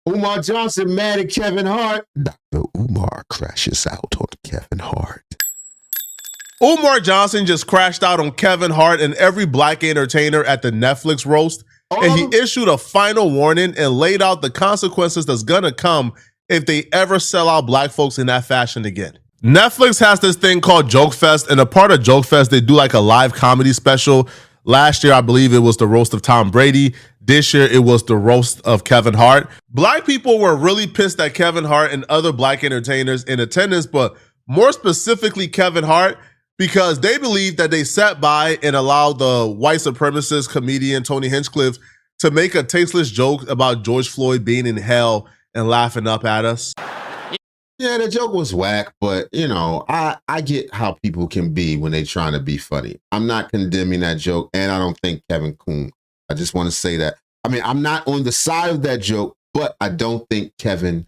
Umar Johnson mad at Kevin Hart. Dr. Umar crashes out on Kevin Hart. Umar Johnson just crashed out on Kevin Hart and every black entertainer at the Netflix roast, and he issued a final warning and laid out the consequences that's gonna come if they ever sell out black folks in that fashion again. Netflix has this thing called Joke Fest, and a part of Joke Fest, they do like a live comedy special. Last year, I believe it was the roast of Tom Brady. This year, it was the roast of Kevin Hart. Black people were really pissed at Kevin Hart and other black entertainers in attendance, but more specifically Kevin Hart, because they believe that they sat by and allowed the white supremacist comedian Tony Hinchcliffe to make a tasteless joke about George Floyd being in hell and laughing up at us. Yeah, the joke was whack, but you know, I get how people can be when they're trying to be funny. I'm not condemning that joke, and I don't think Kevin cooned. I just want to say that. I mean, I'm not on the side of that joke, but I don't think Kevin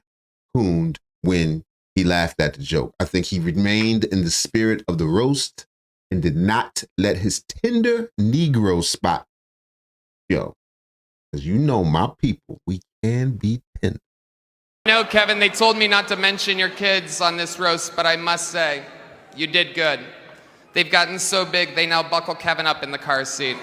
cooned when he laughed at the joke. I think he remained in the spirit of the roast and did not let his tender Negro spot go. Because you know my people, we can be tender. No, Kevin, they told me not to mention your kids on this roast, but I must say, you did good. They've gotten so big, they now buckle Kevin up in the car seat.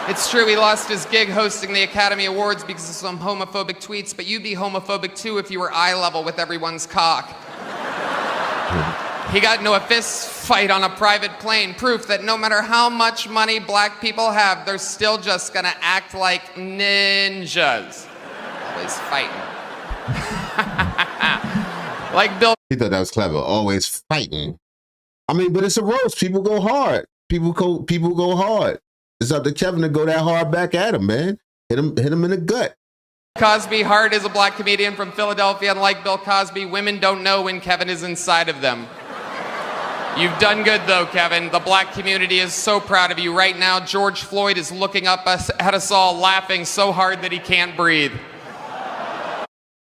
It's true, he lost his gig hosting the Academy Awards because of some homophobic tweets, but you'd be homophobic too if you were eye level with everyone's cock. He got into a fist fight on a private plane, proof that no matter how much money black people have, they're still just gonna act like ninjas. Always fighting. Like Bill. He thought that was clever. Always fighting. I mean, but it's a roast. People go hard. People go hard. It's up to Kevin to go that hard back at him, man. Hit him in the gut. Cosby Hart is a black comedian from Philadelphia, and like Bill Cosby, women don't know when Kevin is inside of them. You've done good though, Kevin. The black community is so proud of you. Right now, George Floyd is looking up at us all, laughing so hard that he can't breathe.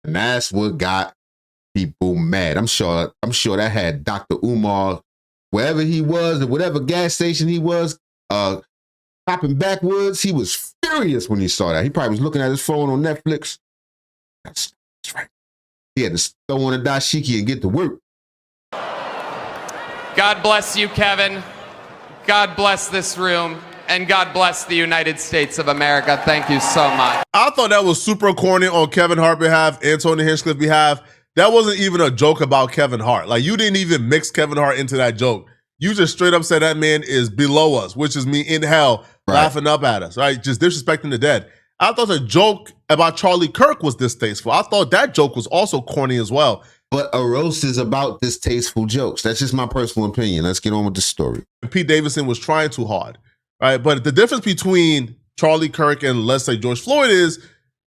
And that's what got people mad. I'm sure that had Dr. Umar, wherever he was, or whatever gas station he was, hopping backwards. He was furious when he saw that. He probably was looking at his phone on Netflix. That's right. He had to throw on a dashiki and get to work. God bless you, Kevin. God bless this room. And God bless the United States of America. Thank you so much. I thought that was super corny on Kevin Hart's behalf and Tony Hinchcliffe's behalf. That wasn't even a joke about Kevin Hart. Like, you didn't even mix Kevin Hart into that joke. You just straight up said that man is below us, which is me in hell, laughing up at us, right? Just disrespecting the dead. I thought the joke about Charlie Kirk was distasteful. I thought that joke was also corny as well. But a roast is about distasteful jokes. That's just my personal opinion. Let's get on with the story. Pete Davidson was trying too hard, right? But the difference between Charlie Kirk and, let's say, George Floyd is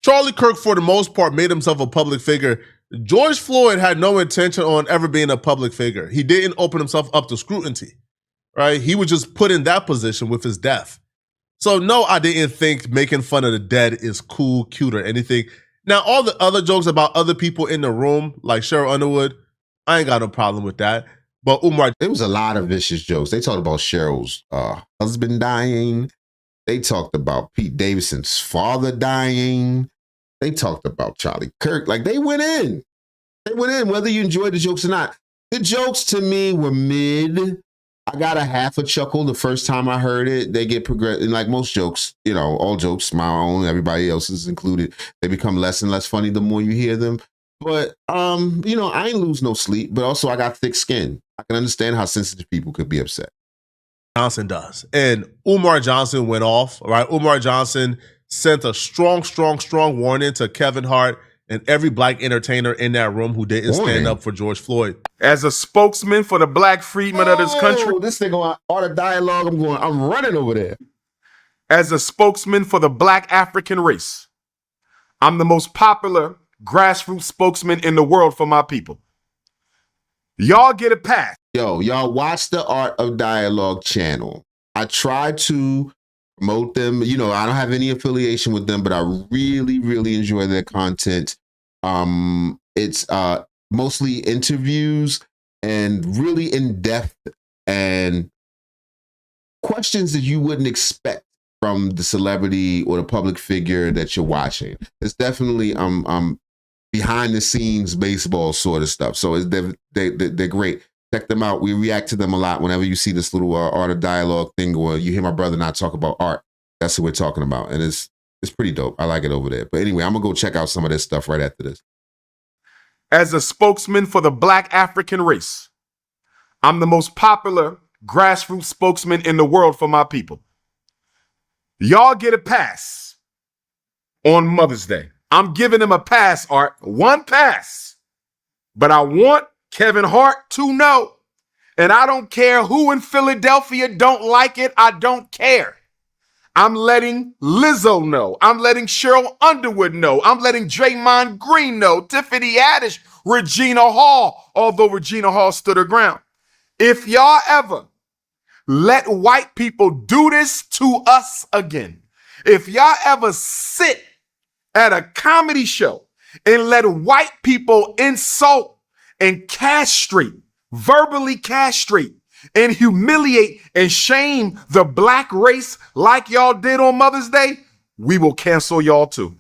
Charlie Kirk, for the most part, made himself a public figure. George Floyd had no intention on ever being a public figure. He didn't open himself up to scrutiny, right? He was just put in that position with his death. So no, I didn't think making fun of the dead is cool, cute, or anything. Now, all the other jokes about other people in the room, like Cheryl Underwood, I ain't got no problem with that. But Umar, there was a lot of vicious jokes. They talked about Cheryl's husband dying. They talked about Pete Davidson's father dying. They talked about Charlie Kirk. Like, they went in. They went in, whether you enjoyed the jokes or not. The jokes to me were mid. I got a half a chuckle the first time I heard it. They get progressive. Like most jokes, you know, all jokes, my own, everybody else's included, they become less and less funny the more you hear them. But, you know, I ain't lose no sleep, but also I got thick skin. I can understand how sensitive people could be upset. Johnson does. And Umar Johnson went off, right? Umar Johnson sent a strong warning to Kevin Hart and every black entertainer in that room who didn't stand up for George Floyd. As a spokesman for the black freedmen of this country. This nigga on Art of Dialogue, I'm running over there. As a spokesman for the black African race, I'm the most popular grassroots spokesman in the world for my people. Y'all get a pass. Yo, y'all watch the Art of Dialogue channel. I try to promote them. You know, I don't have any affiliation with them, but I really enjoy their content. It's mostly interviews and really in-depth and questions that you wouldn't expect from the celebrity or the public figure that you're watching. It's definitely behind the scenes baseball sort of stuff. So they're great. Check them out. We react to them a lot whenever you see this little art of dialogue thing, or you hear my brother and I talk about art. That's what we're talking about, and it's pretty dope. I like it over there. But anyway, I'm gonna go check out some of this stuff right after this. As a spokesman for the Black African race, I'm the most popular grassroots spokesman in the world for my people. Y'all get a pass on Mother's Day. I'm giving them a pass, Art. One pass. But I want Kevin Hart to know, and I don't care who in Philadelphia don't like it. I don't care. I'm letting Lizzo know. I'm letting Cheryl Underwood know. I'm letting Draymond Green know. Tiffany Haddish, Regina Hall, although Regina Hall stood her ground. If y'all ever let white people do this to us again, if y'all ever sit at a comedy show and let white people insult and castrate, verbally castrate, and humiliate and shame the black race like y'all did on Mother's Day, we will cancel y'all too.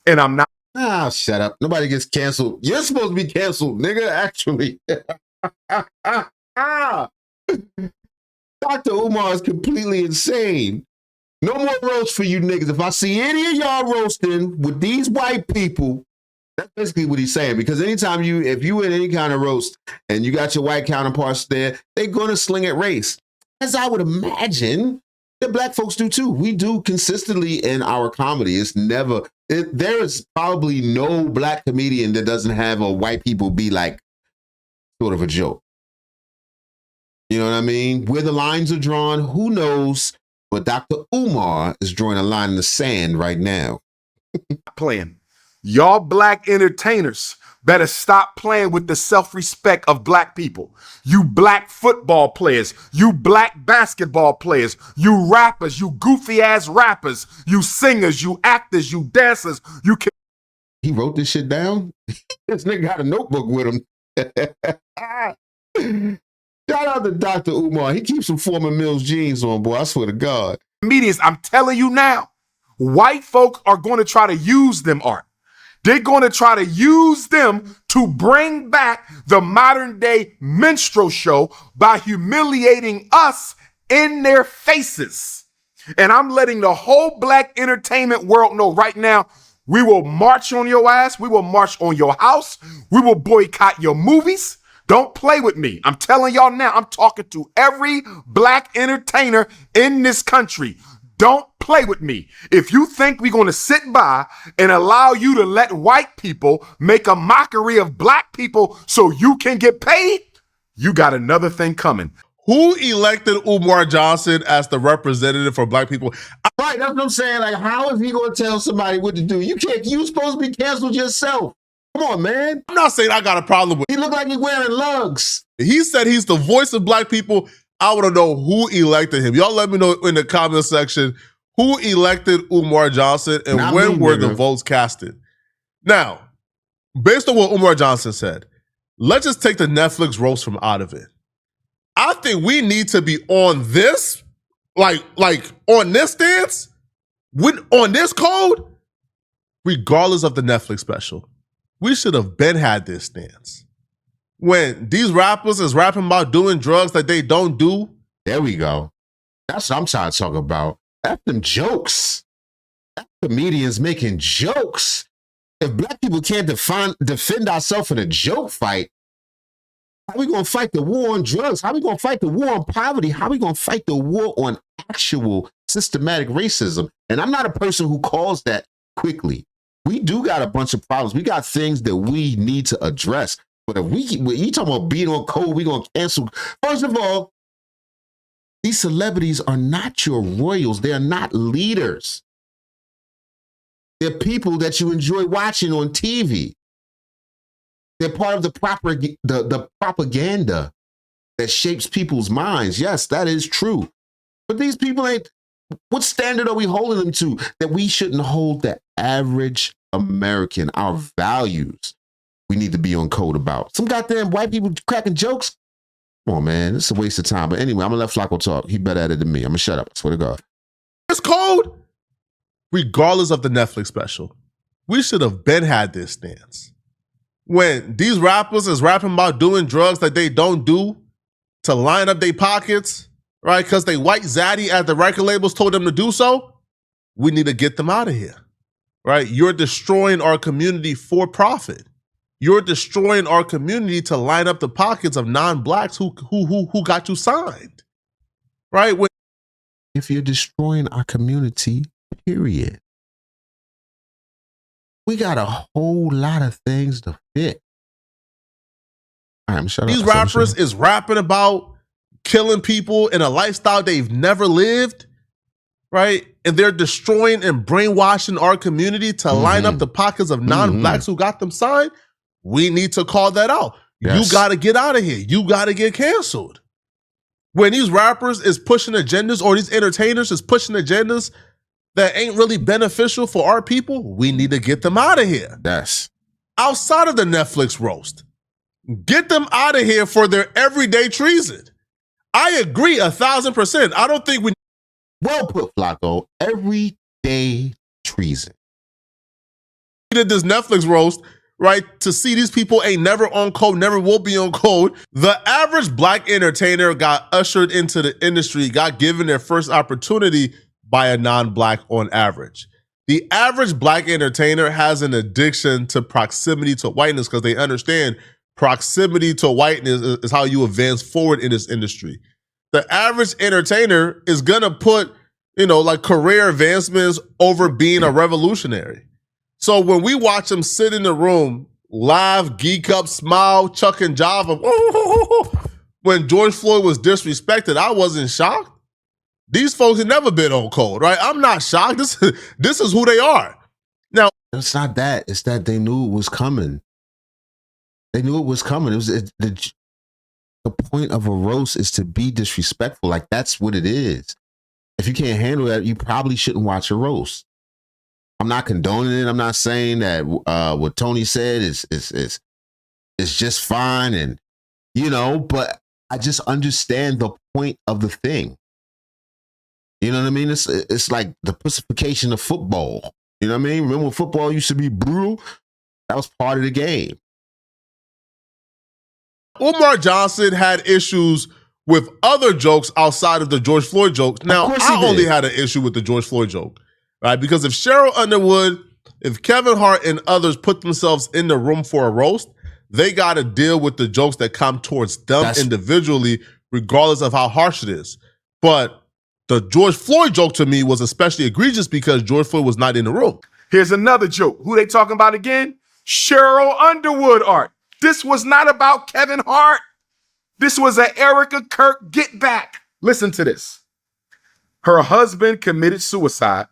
And I'm not. Ah, shut up. Nobody gets canceled. You're supposed to be canceled, nigga, actually. Dr. Umar is completely insane. No more roast for you niggas. If I see any of y'all roasting with these white people, that's basically what he's saying. Because anytime if you in any kind of roast and you got your white counterparts there, they're going to sling at race. As I would imagine that black folks do too. We do consistently in our comedy. It's never, there is probably no black comedian that doesn't have a white people be like sort of a joke. You know what I mean? Where the lines are drawn, who knows? But Dr. Umar is drawing a line in the sand right now. Playing. Y'all black entertainers better stop playing with the self-respect of black people. You black football players, you black basketball players, you rappers, you goofy ass rappers, you singers, you actors, you dancers, you can. He wrote this shit down? This nigga got a notebook with him. Shout out to Dr. Umar. He keeps some former Mills jeans on, boy. I swear to God. Comedians, I'm telling you now, white folk are going to try to use them, Art. They're going to try to use them to bring back the modern day minstrel show by humiliating us in their faces. And I'm letting the whole black entertainment world know right now, we will march on your ass. We will march on your house. We will boycott your movies. Don't play with me. I'm telling y'all now, I'm talking to every black entertainer in this country. Don't play with me. If you think we're going to sit by and allow you to let white people make a mockery of black people so you can get paid, you got another thing coming. Who elected Umar Johnson as the representative for black people? Right, that's what I'm saying. Like, how is he going to tell somebody what to do? You supposed to be canceled yourself. Come on, man. I'm not saying I got a problem with He looked like he's wearing lugs. He said he's the voice of black people. I want to know who elected him. Y'all let me know in the comment section who elected Umar Johnson and Not when me, were nigga. the votes casted. Now, based on what Umar Johnson said, let's just take the Netflix roast from out of it. I think we need to be on this, like on this stance, on this code, regardless of the Netflix special. We should have been had this stance. When these rappers is rapping about doing drugs that they don't do. There we go. That's what I'm trying to talk about. That's them jokes. That's comedians making jokes. If black people can't defend ourselves in a joke fight, how are we going to fight the war on drugs? How are we going to fight the war on poverty? How are we going to fight the war on actual systematic racism? And I'm not a person who calls that quickly. We do got a bunch of problems. We got things that we need to address. But if you talking about being on code, we going to cancel. First of all, these celebrities are not your royals. They are not leaders. They're people that you enjoy watching on TV. They're part of the propaganda that shapes people's minds. Yes, that is true. But these people ain't, what standard are we holding them to that we shouldn't hold the average American, our values, we need to be on code about? Some goddamn white people cracking jokes? Come on, man, it's a waste of time. But anyway, I'm going to let Flacco talk. He better at it than me. I'm going to shut up. I swear to God. It's cold. Regardless of the Netflix special, we should have been had this stance. When these rappers is rapping about doing drugs that they don't do to line up their pockets, right? Because they white zaddy at the record labels told them to do so, we need to get them out of here, right? You're destroying our community for profit. You're destroying our community to line up the pockets of non-blacks who got you signed, right? If you're destroying our community, period. We got a whole lot of things to fix. All right, I'm shut up. These rappers is rapping about killing people in a lifestyle they've never lived, right? And they're destroying and brainwashing our community to line up the pockets of non-blacks who got them signed. We need to call that out. Yes. You got to get out of here. You got to get canceled. When these rappers is pushing agendas or these entertainers is pushing agendas that ain't really beneficial for our people, we need to get them out of here. Yes. Outside of the Netflix roast, get them out of here for their everyday treason. I agree 1,000%. I don't think we... Well put, Flacco. Everyday treason. Did this Netflix roast, right, to see these people ain't never on code, never will be on code. The average black entertainer got ushered into the industry, got given their first opportunity by a non-black on average. The average black entertainer has an addiction to proximity to whiteness because they understand proximity to whiteness is how you advance forward in this industry. The average entertainer is gonna put, like career advancements over being a revolutionary. So when we watch them sit in the room, laugh, geek up, smile, chuck and jive, when George Floyd was disrespected, I wasn't shocked. These folks had never been on code, right? I'm not shocked. This is who they are. Now, it's not that. It's that they knew it was coming. They knew it was coming. It was the point of a roast is to be disrespectful. Like, that's what it is. If you can't handle that, you probably shouldn't watch a roast. I'm not condoning it. I'm not saying that what Tony said is just fine, and but I just understand the point of the thing. You know what I mean? It's like the pussification of football. You know what I mean? Remember when football used to be brutal? That was part of the game. Umar Johnson had issues with other jokes outside of the George Floyd jokes. Now, I only had an issue with the George Floyd joke, right? Because if Cheryl Underwood, if Kevin Hart and others put themselves in the room for a roast, they got to deal with the jokes that come towards them individually, regardless of how harsh it is. But the George Floyd joke to me was especially egregious because George Floyd was not in the room. Here's another joke. Who they talking about again? Cheryl Underwood art. This was not about Kevin Hart. This was an Erica Kirk get back. Listen to this. Her husband committed suicide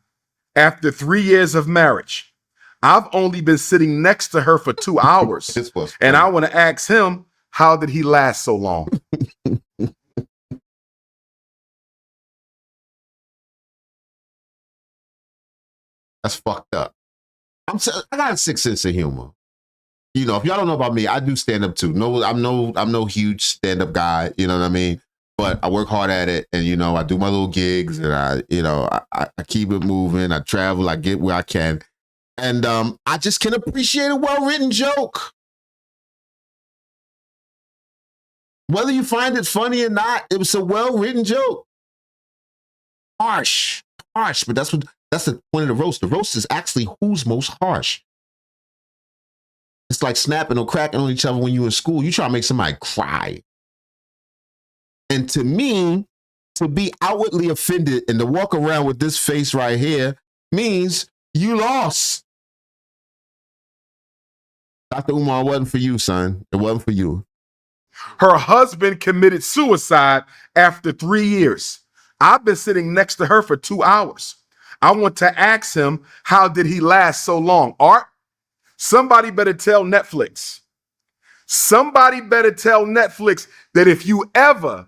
after 3 years of marriage. I've only been sitting next to her for 2 hours. And I want to ask him, how did he last so long? That's fucked up. I got a sick sense of humor. If y'all don't know about me, I do stand up too. No, I'm no huge stand up guy. You know what I mean? But I work hard at it, and I do my little gigs, and I keep it moving. I travel, I get where I can, and I just can appreciate a well written joke. Whether you find it funny or not, it was a well written joke. Harsh, but that's the point of the roast. The roast is actually who's most harsh. It's like snapping or cracking on each other when you're in school. You try to make somebody cry. And to me, to be outwardly offended and to walk around with this face right here means you lost. Dr. Umar, it wasn't for you, son. It wasn't for you. Her husband committed suicide after 3 years. I've been sitting next to her for 2 hours. I want to ask him, how did he last so long? Art, somebody better tell Netflix. Somebody better tell Netflix that if you ever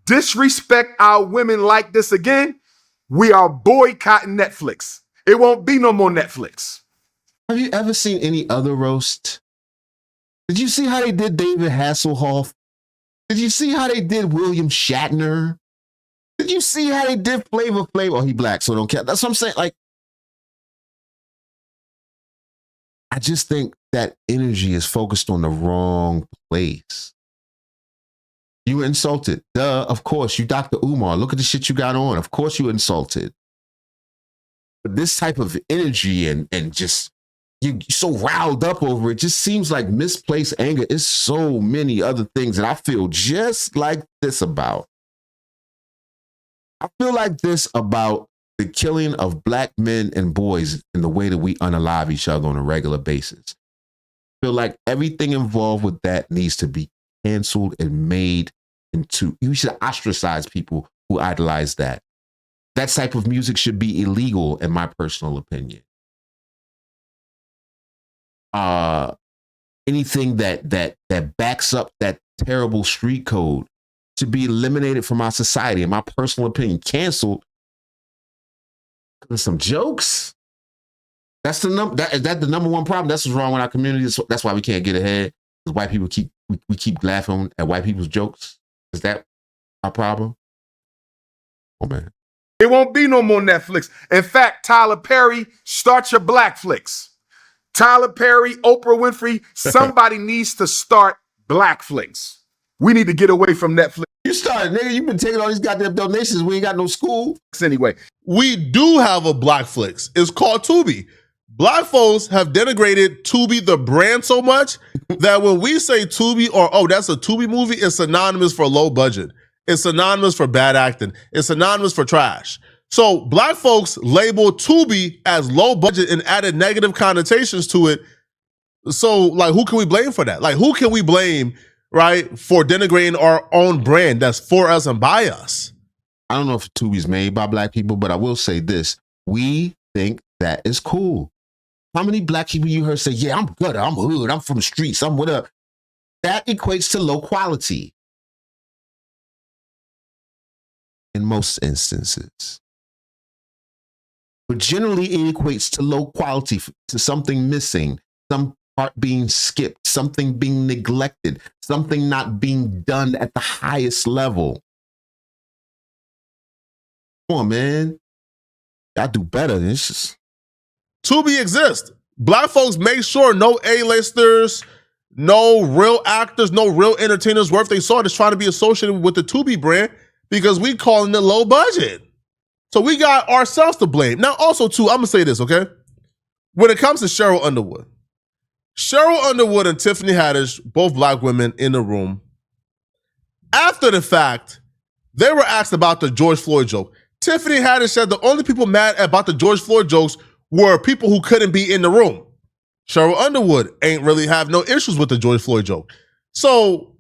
disrespect our women like this again, we are boycotting Netflix. It won't be no more Netflix. Have you ever seen any other roast? Did you see how they did David Hasselhoff? Did you see how they did William Shatner? Did you see how they did Flavor Flav? Oh, he black, so don't care. That's what I'm saying. Like, I just think that energy is focused on the wrong place. You were insulted. Duh, of course. You Dr. Umar. Look at the shit you got on. Of course you were insulted. But this type of energy and just you're so riled up over it just seems like misplaced anger. Is so many other things that I feel just like this about. I feel like this about the killing of black men and boys in the way that we unalive each other on a regular basis. I feel like everything involved with that needs to be canceled and made into, you should ostracize people who idolize that. That type of music should be illegal, in my personal opinion. Anything that backs up that terrible street code should be eliminated from our society, in my personal opinion. Canceled. There's some jokes. That's is that the number one problem? That's what's wrong with our community. That's why we can't get ahead. Because white people we keep laughing at white people's jokes. Is that our problem? Oh man. It won't be no more Netflix. In fact, Tyler Perry, start your black flicks. Tyler Perry, Oprah Winfrey, somebody needs to start black flicks. We need to get away from Netflix. You started, nigga. You've been taking all these goddamn donations. We ain't got no school. Anyway, we do have a black flicks. It's called Tubi. Black folks have denigrated Tubi, the brand, so much that when we say Tubi or, oh, that's a Tubi movie, it's synonymous for low budget. It's synonymous for bad acting. It's synonymous for trash. So black folks label Tubi as low budget and added negative connotations to it. So, like, who can we blame for that? Like, who can we blame, right, for denigrating our own brand that's for us and by us? I don't know if Tubi's made by black people, but I will say this. We think that is cool. How many black people you heard say, yeah, I'm good, I'm hood, I'm from the streets, I'm whatever. That equates to low quality. In most instances. But generally it equates to low quality, to something missing, some part being skipped, something being neglected, something not being done at the highest level. Come on, man. Y'all do better. It's just... Tubi exists. Black folks make sure no A-listers, no real actors, no real entertainers worth they salt is trying to be associated with the Tubi brand because we calling it low budget. So we got ourselves to blame. Now, also, too, I'm going to say this, okay? When it comes to Cheryl Underwood and Tiffany Haddish, both black women in the room, after the fact, they were asked about the George Floyd joke. Tiffany Haddish said the only people mad about the George Floyd jokes were people who couldn't be in the room. Cheryl Underwood ain't really have no issues with the George Floyd joke. So,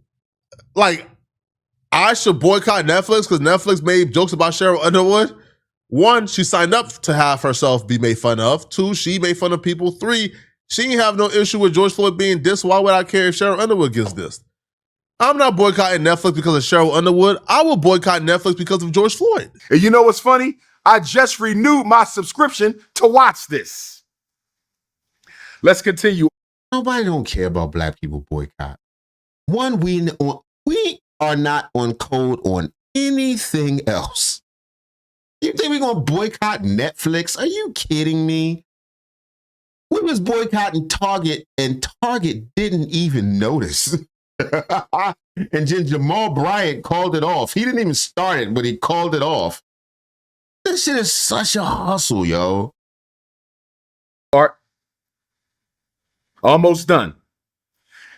like, I should boycott Netflix because Netflix made jokes about Cheryl Underwood. 1, she signed up to have herself be made fun of. 2, she made fun of people. 3, she ain't have no issue with George Floyd being dissed. Why would I care if Cheryl Underwood gets dissed? I'm not boycotting Netflix because of Cheryl Underwood. I will boycott Netflix because of George Floyd. And you know what's funny? I just renewed my subscription to watch this. Let's continue. Nobody don't care about black people boycott. 1, we are not on code on anything else. You think we're going to boycott Netflix? Are you kidding me? We was boycotting Target, and Target didn't even notice. And then Jamal Bryant called it off. He didn't even start it, but he called it off. This shit is such a hustle, yo. Art. Almost done.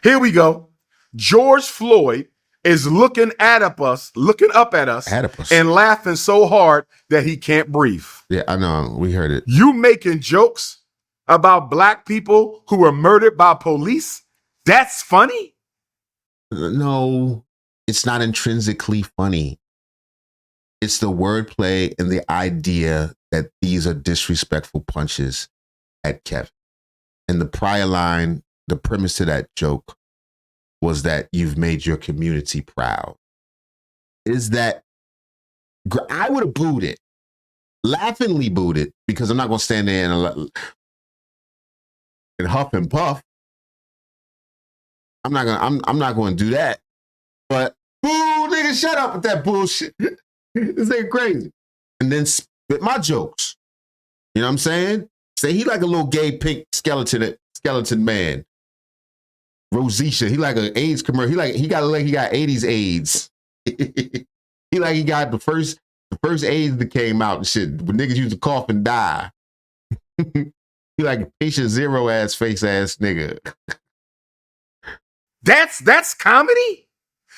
Here we go. George Floyd is looking up at us and laughing so hard that he can't breathe. Yeah, I know. We heard it. You making jokes about black people who were murdered by police? That's funny? No, it's not intrinsically funny. It's the wordplay and the idea that these are disrespectful punches at Kevin. And the prior line, the premise to that joke was that you've made your community proud. Is that, I would have booed it, laughingly booed it, because I'm not going to stand there and huff and puff. I'm not going to do that. But, boo, nigga, shut up with that bullshit. This ain't crazy. And then spit my jokes. You know what I'm saying? Say he like a little gay pink skeleton man. Rosacea. He like an AIDS commercial. He got 80s AIDS. he got the first AIDS that came out and shit. When niggas used to cough and die. He like patient zero ass face ass nigga. That's comedy?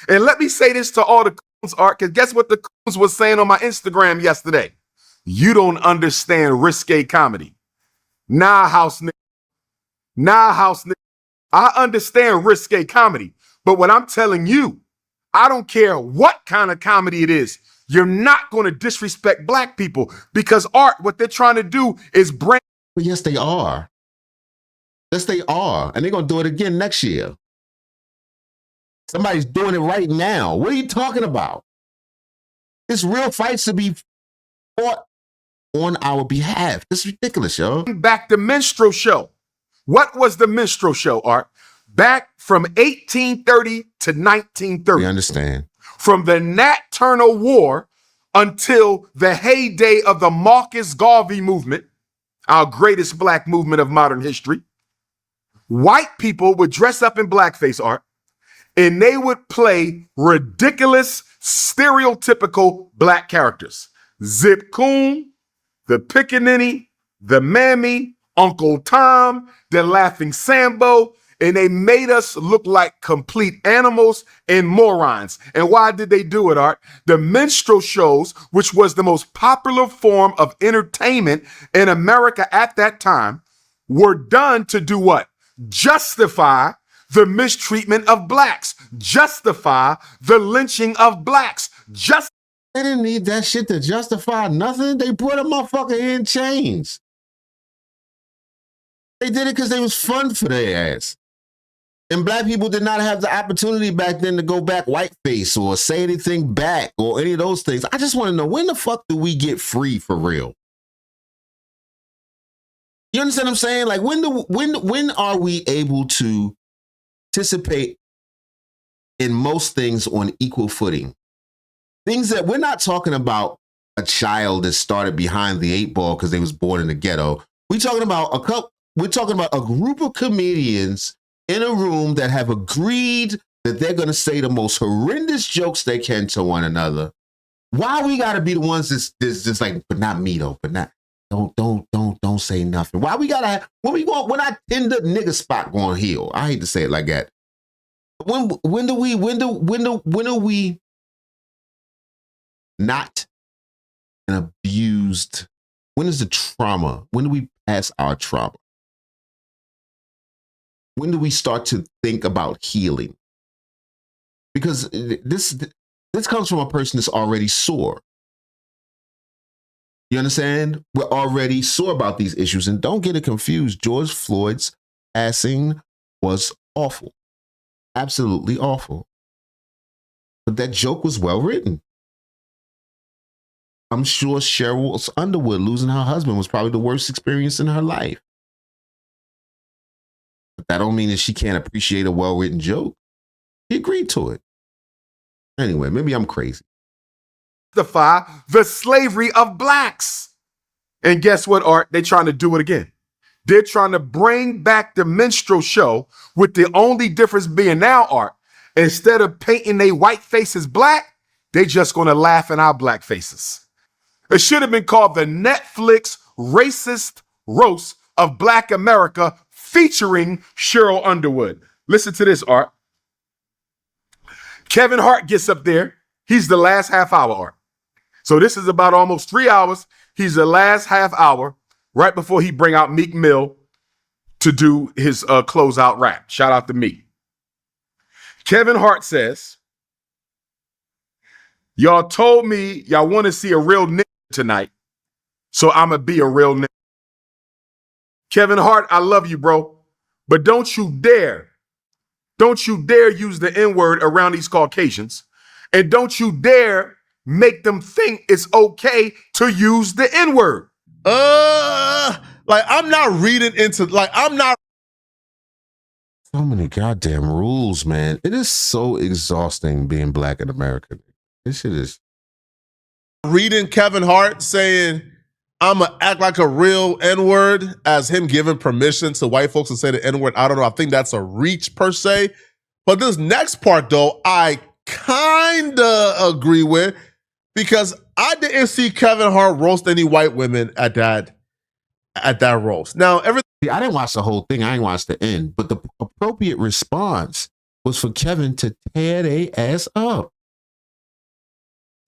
And let me say this to all the coons, Art, because guess what the coons was saying on my Instagram yesterday? You don't understand risque comedy. Nah, house nigga. I understand risque comedy, but what I'm telling you, I don't care what kind of comedy it is. You're not going to disrespect black people because Art, what they're trying to do is bring. Well, yes, they are. Yes, they are. And they're going to do it again next year. Somebody's doing it right now. What are you talking about? It's real fights to be fought on our behalf. This is ridiculous, yo. Back the minstrel show. What was the minstrel show, Art? Back from 1830 to 1930. We understand. From the Nat Turner War until the heyday of the Marcus Garvey movement, our greatest black movement of modern history, white people would dress up in blackface, Art, and they would play ridiculous, stereotypical black characters. Zip Coon, the Pickaninny, the Mammy, Uncle Tom, the Laughing Sambo, and they made us look like complete animals and morons. And why did they do it, Art? The minstrel shows, which was the most popular form of entertainment in America at that time, were done to do what? Justify the mistreatment of blacks, justify the lynching of blacks. They didn't need that shit to justify nothing. They put a motherfucker in chains. They did it because they was fun for their ass. And black people did not have the opportunity back then to go back whiteface or say anything back or any of those things. I just want to know, when the fuck do we get free for real? You understand what I'm saying? Like, when are we able to participate in most things on equal footing? Things that we're not talking about a child that started behind the 8 ball because they was born in the ghetto. We're talking about a group of comedians in a room that have agreed that they're going to say the most horrendous jokes they can to one another. Why we got to be the ones that's just like, but not me though, but not, don't say nothing. Why we got to, when I end up nigga spot going heal. I hate to say it like that. When do we not an abused? When is the trauma? When do we pass our trauma? When do we start to think about healing? Because this comes from a person that's already sore. You understand? We're already sore about these issues. And don't get it confused. George Floyd's passing was awful. Absolutely awful. But that joke was well written. I'm sure Cheryl Underwood losing her husband was probably the worst experience in her life. But that don't mean that she can't appreciate a well-written joke. He agreed to it. Anyway, maybe I'm crazy. Justify the slavery of blacks. And guess what, Art? They're trying to do it again. They're trying to bring back the minstrel show, with the only difference being now, Art, instead of painting their white faces black, they just going to laugh in our black faces. It should have been called the Netflix Racist Roast of Black America, featuring Cheryl Underwood. Listen to this, Art. Kevin Hart gets up there. He's the last half hour, Art. So this is about almost 3 hours. He's the last half hour right before he bring out Meek Mill to do his closeout rap. Shout out to Meek. Kevin Hart says, y'all told me y'all want to see a real nigga tonight, so I'm going to be a real nigga. Kevin Hart, I love you, bro, but don't you dare use the N-word around these Caucasians, and don't you dare make them think it's okay to use the N-word. Like, I'm not reading into, like, I'm not. So many goddamn rules, man. It is so exhausting being black in America. This shit is reading Kevin Hart saying, I'm going to act like a real N-word as him giving permission to white folks to say the N-word. I don't know. I think that's a reach per se. But this next part, though, I kind of agree with because I didn't see Kevin Hart roast any white women at that roast. Now, everything. I didn't watch the whole thing. I didn't watch the end. But the appropriate response was for Kevin to tear their ass up.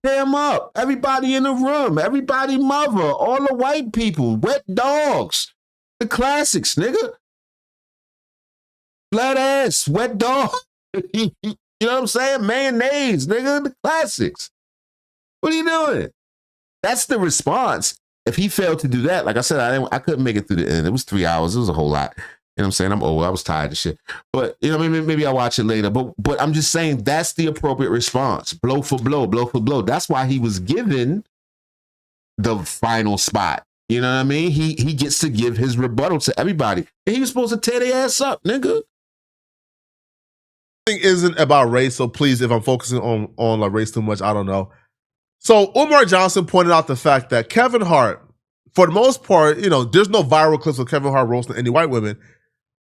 Tear them up. Everybody in the room. Everybody mother. All the white people. Wet dogs. The classics, nigga. Flat ass. Wet dog. You know what I'm saying? Mayonnaise, nigga. The classics. What are you doing? That's the response. If he failed to do that, like I said, I couldn't make it through the end. It was 3 hours. It was a whole lot. You know what I'm saying? I'm old. I was tired of shit. But, you know, maybe I'll watch it later. But I'm just saying that's the appropriate response. Blow for blow, blow for blow. That's why he was given the final spot. You know what I mean? He gets to give his rebuttal to everybody. And he was supposed to tear their ass up, nigga. Thing isn't about race, so please, if I'm focusing on like race too much, I don't know. So Umar Johnson pointed out the fact that Kevin Hart, for the most part, you know, there's no viral clips of Kevin Hart roasting any white women,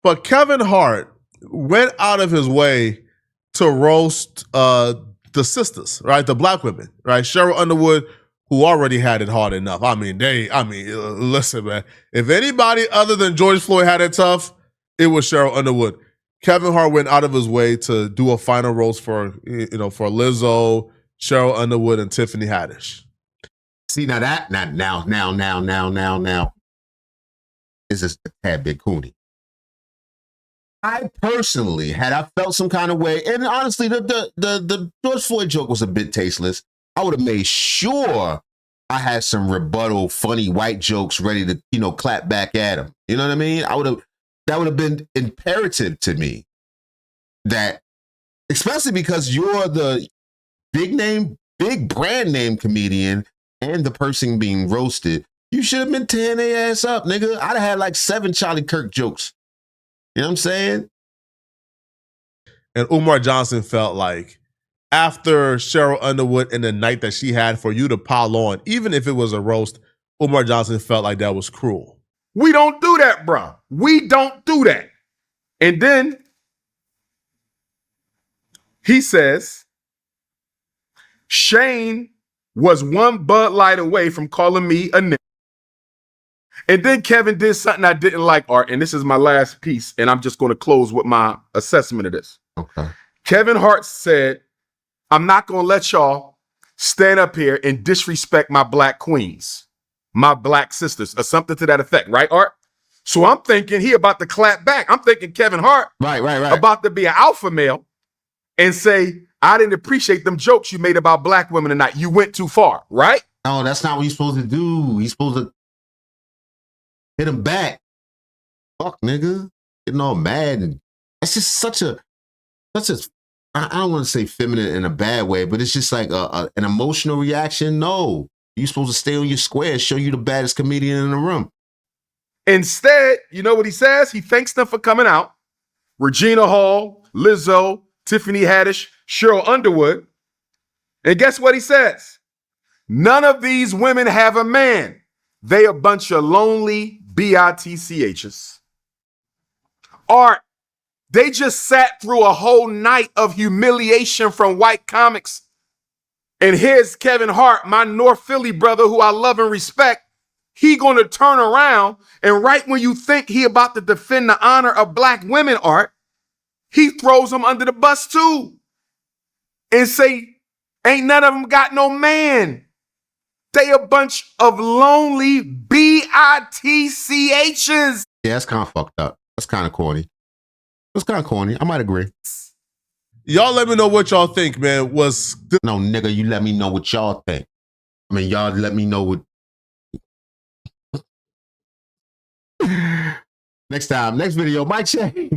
but Kevin Hart went out of his way to roast the sisters, right? The black women, right? Cheryl Underwood, who already had it hard enough. Listen, man, if anybody other than George Floyd had it tough, it was Cheryl Underwood. Kevin Hart went out of his way to do a final roast for Lizzo, Cheryl Underwood, and Tiffany Haddish. See, now is just a tad bit coony. I personally, had I felt some kind of way, and honestly, the George Floyd joke was a bit tasteless. I would have made sure I had some rebuttal, funny white jokes ready to, clap back at him. You know what I mean? That would have been imperative to me. That, especially because you're the big brand name comedian and the person being roasted, you should have been tearing their ass up, nigga. I'd have had like 7 Charlie Kirk jokes. You know what I'm saying? And Umar Johnson felt like after Cheryl Underwood and the night that she had, for you to pile on, even if it was a roast, Umar Johnson felt like that was cruel. We don't do that, bro. We don't do that. And then he says, Shane was one Bud Light away from calling me a nigga. And then Kevin did something I didn't like, Art, and this is my last piece, and I'm just going to close with my assessment of this. Okay. Kevin Hart said, I'm not going to let y'all stand up here and disrespect my black queens, my black sisters, or something to that effect, right, Art? So I'm thinking he about to clap back. I'm thinking Kevin Hart right. about to be an alpha male and say, I didn't appreciate them jokes you made about black women tonight. You went too far, right? No, that's not what he's supposed to do. He's supposed to hit him back. Fuck, nigga. Getting all mad. And that's just such a, I don't want to say feminine in a bad way, but it's just like an emotional reaction. No, you're supposed to stay on your square, show you the baddest comedian in the room. Instead, you know what he says? He thanks them for coming out. Regina Hall, Lizzo, Tiffany Haddish, Cheryl Underwood. And guess what he says? None of these women have a man. They a bunch of lonely bitchs. Art, they just sat through a whole night of humiliation from white comics. And here's Kevin Hart, my North Philly brother who I love and respect. He gonna turn around and right when you think he about to defend the honor of black women, Art, he throws them under the bus too. And say, ain't none of them got no man. They a bunch of lonely bitchs. Yeah, that's kind of fucked up. That's kind of corny. It's kind of corny. I might agree. Y'all let me know what y'all think, man. No, nigga, you let me know what y'all think. I mean, y'all let me know what. Next time, next video, Mike Shea.